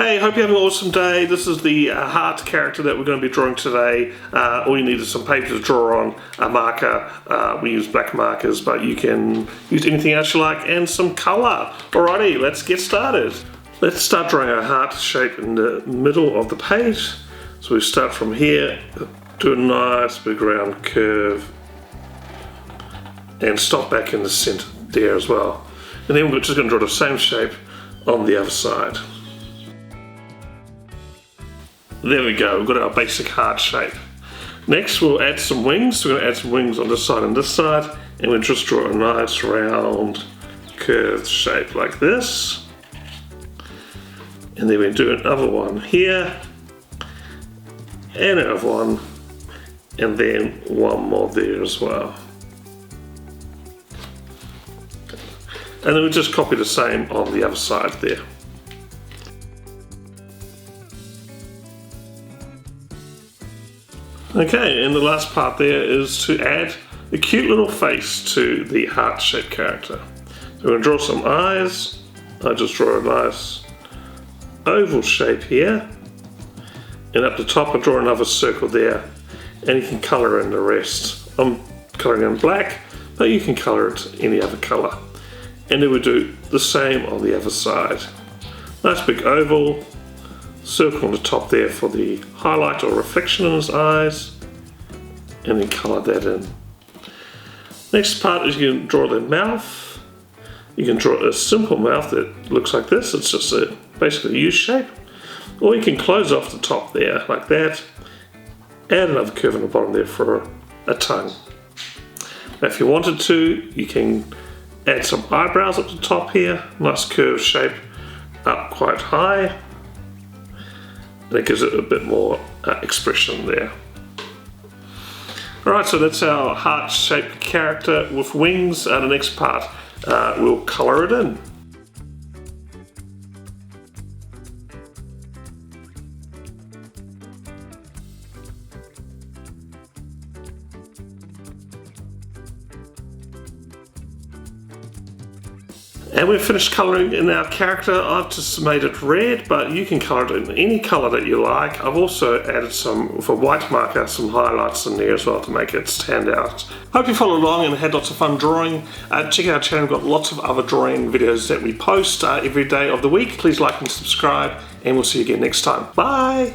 Hey, hope you have an awesome day. This is the heart character that we're going to be drawing today. All you need is some paper to draw on, a marker. We use black markers, but you can use anything else you like, and some colour. Alrighty, let's get started. Let's start drawing our heart shape in the middle of the page. So we start from here, do a nice big round curve, and stop back in the centre there as well. And then we're just going to draw the same shape on the other side. There we go, we've got our basic heart shape. Next we'll add some wings. We're going to add some wings on this side and this side, and we'll just draw a nice round curved shape like this. And then we'll do another one here, and another one, and then one more there as well. And then we'll just copy the same on the other side there. Okay, and the last part there is to add a cute little face to the heart-shaped character. So we're going to draw some eyes. I just draw a nice oval shape here. And up the top I draw another circle there. And you can colour in the rest. I'm colouring in black, but you can colour it any other colour. And then we do the same on the other side. Nice big oval. Circle on the top there for the highlight or reflection in his eyes, and then colour that in. Next part is you can draw the mouth. You can draw a simple mouth that looks like this. It's just basically a U shape, or you can close off the top there like that. Add another curve on the bottom there for a tongue. Now if you wanted to, you can add some eyebrows up the top here. Nice curved shape up quite high. And it gives it a bit more expression there. Alright, so that's our heart-shaped character with wings. The next part, we'll colour it in. And we've finished colouring in our character. I've just made it red, but you can colour it in any colour that you like. I've also added some, with a white marker, some highlights in there as well to make it stand out. Hope you followed along and had lots of fun drawing. Check out our channel, we've got lots of other drawing videos that we post every day of the week. Please like and subscribe, and we'll see you again next time. Bye!